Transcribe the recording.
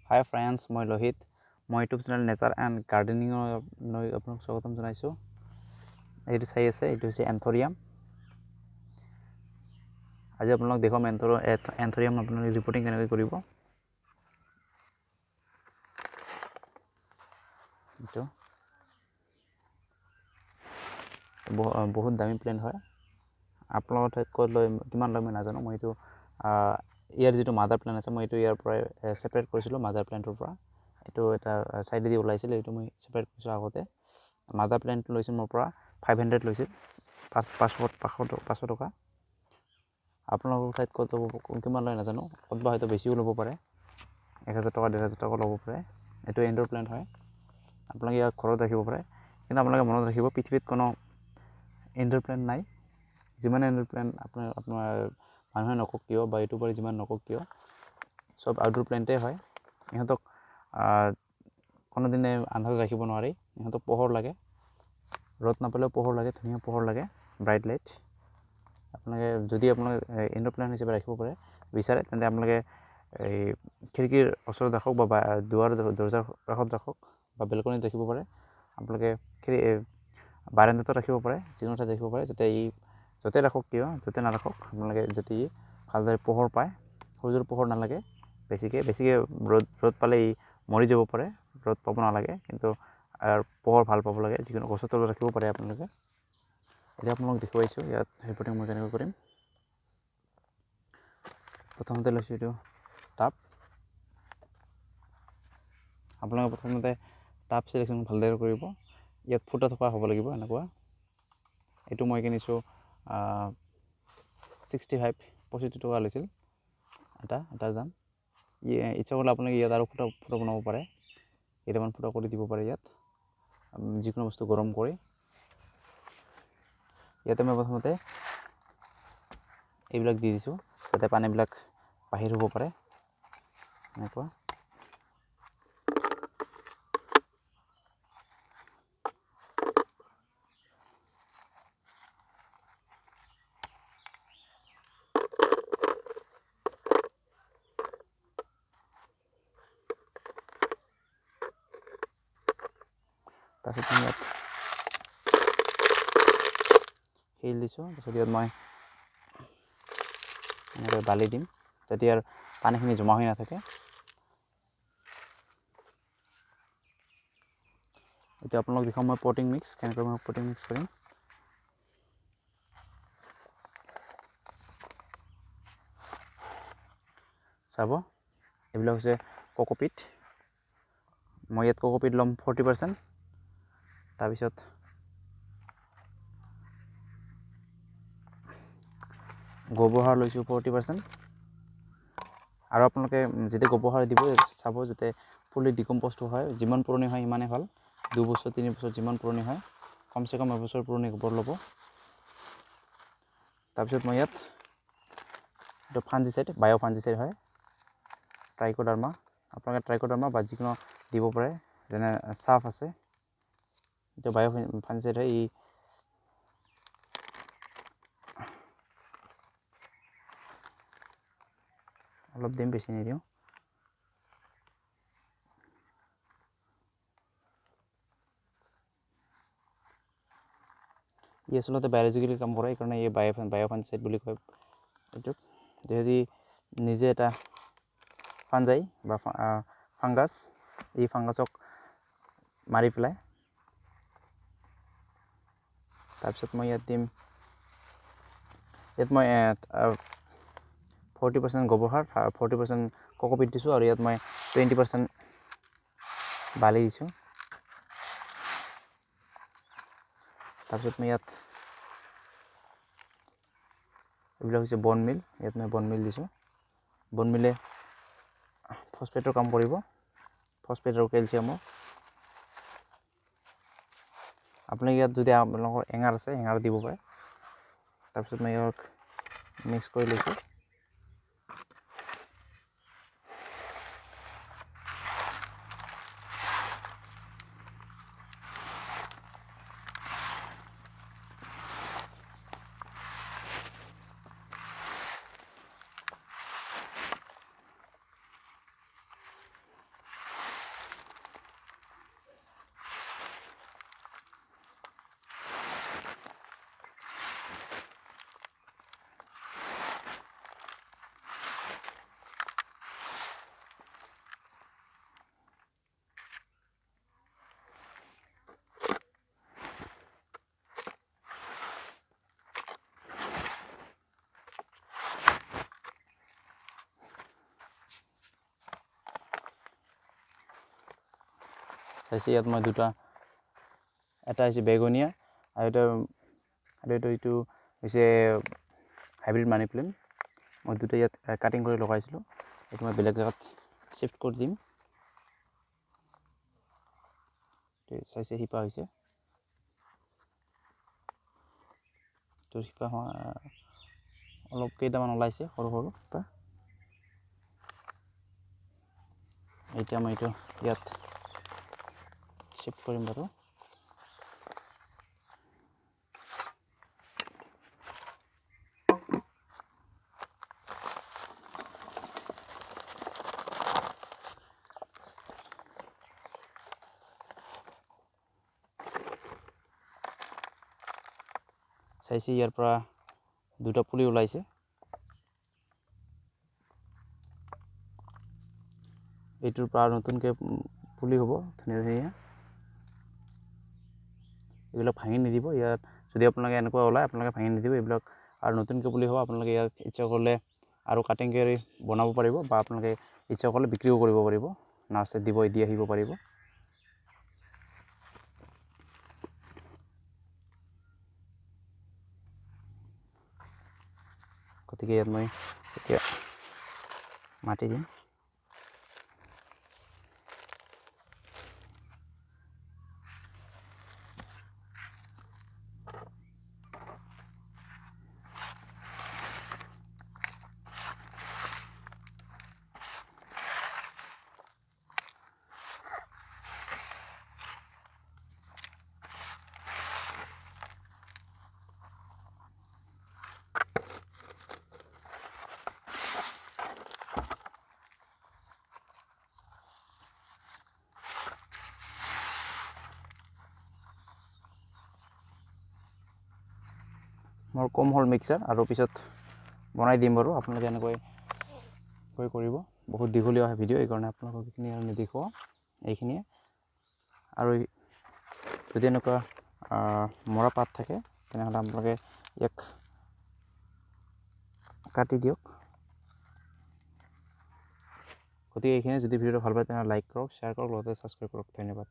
Hi friends, মই লোহিত মই YouTube channel nature and গাৰ্ডেনিঙৰ আপোনাক স্বাগতম জনাইছোঁ। এইটো চাই আছে, এইটো হৈছে এন্থৰিয়াম। আজি আপোনালোক দেখুৱাম এন্থৰিয়াম আপোনালোকে ৰিপৰ্টিং কেনেকৈ কৰিব। এইটো বহুত দামী প্লেণ্ট হয়। আপোনালোকৰ ঠাইত ক'ত লৈ কিমান লয় মই নাজানো। মই এইটো ইয়াৰ যিটো মাদাৰ প্লেণ্ট আছে মই এইটো ইয়াৰ পৰাই ছেপাৰেট কৰিছিলোঁ মাদাৰ প্লেণ্টৰ পৰা। এইটো এটা চাইডেদি ওলাইছিল, এইটো মই ছেপাৰেট কৰিছোঁ আগতে। মাদাৰ প্লেণ্টটো লৈছিল মোৰ পৰা 500 লৈছিল, 500 টকা। আপোনালোকৰ ঠাইত ক'ত ল'ব কিমান লয় নাজানো, ক'তবা হয়তো বেছিও ল'ব পাৰে, 1000 টকা 1500 টকা ল'ব পাৰে। এইটো ইনডোৰ প্লেণ্ট হয়, আপোনালোকে ইয়াক ঘৰত ৰাখিব পাৰে। কিন্তু আপোনালোকে মনত ৰাখিব, পৃথিৱীত কোনো ইনডোৰ প্লেণ্ট নাই। যিমান ইনডোৰ প্লেণ্ট আপোনাৰ মানুহে নকওক কিয় বা ইউটিউবাৰে যিমান নকওক কিয়, চব আউটডোৰ প্লেণ্টেই হয়। ইহঁতক কোনোদিনে আন্ধাৰত ৰাখিব নোৱাৰি। ইহঁতক পোহৰ লাগে, ৰ'দ নাপালেও পোহৰ লাগে, ধুনীয়া পোহৰ লাগে, ব্ৰাইট লাইট। আপোনালোকে যদি আপোনালোকে ইনডোৰ প্লেণ্ট হিচাপে ৰাখিব পাৰে বিচাৰে, তেন্তে আপোনালোকে এই খিৰিকীৰ ওচৰত ৰাখক বা দুৱাৰ দৰ্জাৰ কাষত ৰাখক বা বেলকনিত ৰাখিব পাৰে। আপোনালোকে বাৰাণ্ডাতো ৰাখিব পাৰে, যিকোনো ঠাইত ৰাখিব পাৰে, যাতে ই য'তে ৰাখক কিয়, য'তে নাৰাখক আপোনালোকে যাতে ই ভালদৰে পোহৰ পায়। সূৰ্যৰ পোহৰ নালাগে বেছিকৈ ৰ'দ পালে ই মৰি যাব পাৰে, ৰ'দ পাব নালাগে, কিন্তু পোহৰ ভাল পাব লাগে। যিকোনো গছৰ তলত ৰাখিব পাৰে আপোনালোকে। এতিয়া আপোনালোকক দেখুৱাইছোঁ ইয়াত ৰিপৰ্টিং মই কেনেকৈ কৰিম। প্ৰথমতে লৈছোঁ এইটো টাব। আপোনালোকে প্ৰথমতে টাব চিলেকশ্যন ভালদৰে কৰিব। ইয়াত ফুটা থকা হ'ব লাগিব এনেকুৱা। এইটো মই কিনিছোঁ 65 টকা লৈছিল এটাৰ দাম। ইচ্ছা কৰিলে আপোনালোকে ইয়াত আৰু ফুটা বনাব পাৰে, কেইটামান ফুটা কৰি দিব পাৰে ইয়াত, যিকোনো বস্তু গৰম কৰি। ইয়াতে মই প্ৰথমতে এইবিলাক দি দিছোঁ, যাতে পানীবিলাক বাহিৰ হ'ব পাৰে এনেকুৱা। তাৰপিছত মই ইয়াত শিল দিছোঁ। তাৰপিছত ইয়াত মই এনেকৈ বালি দিম, যাতে ইয়াৰ পানীখিনি জমা হৈ নাথাকে। এতিয়া আপোনালোক দেখুৱাম মই পটিং মিক্স কেনেকৈ মই পটিং মিক্স কৰিম। চাব, এইবিলাক হৈছে কোকোপিট। মই ইয়াত কোকোপিট ল'ম 40%। তাৰপিছত গোবৰ সাৰ লৈছোঁ 40%। আৰু আপোনালোকে যেতিয়া গোবৰ সাৰ দিব, চাব যাতে ফুলি ডিকম্প'ষ্ট হয়। যিমান পুৰণি হয় সিমানেই ভাল। 2 বছৰ 3 বছৰ যিমান পুৰণি হয়, কমচে কম এবছৰ পুৰণি গোবৰ ল'ব। তাৰপিছত মই ইয়াত এইটো ফাঞ্জিচাইড, বায়' ফাঞ্জিচাইড হয়, ট্ৰাইকোডাৰ্মা। আপোনালোকে ট্ৰাইকোডাৰ্মা বা যিকোনো দিব পাৰে, যেনে চাফ আছে, এইটো বায়' ফাঞ্জিচাইড হয়। ই অলপ দিম, বেছি নিদিওঁ। ই আচলতে বায়'লজিকেলি কাম কৰে, সেইকাৰণে এই বায়' ফাঞ্জিচাইড বুলি কয় এইটোক। যদি নিজে এটা ফাঞ্জাই বা ফাংগাছ, এই ফাংগাছক মাৰি পেলাই। তাৰপিছত মই ইয়াত দিম, ইয়াত মই 40% গোবৰ সাৰ, 40% কোকোপিট দিছোঁ, আৰু ইয়াত মই 20% বালি দিছোঁ। তাৰপিছত মই ইয়াত এইবিলাক হৈছে বন মিল, ইয়াত মই বন মিল দিছোঁ। বন মিলে ফচফেটৰ কাম কৰিব, ফচফেট আৰু কেলছিয়ামৰ। আপুনি ইয়াত যদি আপোনালোকৰ এঙাৰ আছে, এঙাৰ দিব পাৰে। তাৰপিছত মই ইয়াক মিক্স কৰি লৈছোঁ। চাইছে ইয়াত মই দুটা, এটা হৈছে বেগনীয়া আৰু এইটো হৈছে হাইব্ৰিড মানি প্লেণ্ট। মই দুটা ইয়াত কাটিং কৰি লগাইছিলোঁ, এইটো মই বেলেগ জেগাত শ্বিফ্ট কৰি দিম। চাইছে শিপা হৈছে, তোৰ শিপা অলপ কেইটামান ওলাইছে সৰু সৰু শিপা। এতিয়া মই এইটো ইয়াত শ্বিফ্ট কৰিম বাৰু। চাইছে ইয়াৰ পৰা দুটা পুলি ওলাইছে। এইটোৰ পৰা নতুনকৈ পুলি হ'ব ধুনীয়া ধুনীয়া। এইবিলাক ভাঙি নিদিব, ইয়াত যদি আপোনালোকে এনেকুৱা ওলায় আপোনালোকে ভাঙি নিদিব এইবিলাক, আৰু নতুনকৈ পুলি হ'ব। আপোনালোকে ইয়াত ইচ্ছা কৰিলে আৰু কাটিং কৰি বনাব পাৰিব, বা আপোনালোকে ইচ্ছা কৰিলে বিক্ৰীও কৰিব পাৰিব, নাৰ্চাৰীত দি আহিব পাৰিব। গতিকে ইয়াত মই এতিয়া মাটি দিম। মোৰ কম হ'ল মিক্সাৰ, আৰু পিছত বনাই দিম বাৰু। আপোনালোকে এনেকৈ কৰিব। বহুত দীঘলীয়া হয় ভিডিঅ', এইকাৰণে আপোনালোকক এইখিনি আৰু নেদেখুৱাওঁ এইখিনিয়ে। আৰু যদি এনেকুৱা মৰা পাত থাকে তেনেহ'লে আপোনালোকে ইয়াক কাটি দিয়ক। গতিকে এইখিনি যদি ভিডিঅ'টো ভাল পায় তেনেহ'লে লাইক কৰক, শ্বেয়াৰ কৰক, লগতে ছাবস্ক্ৰাইব কৰক। ধন্যবাদ।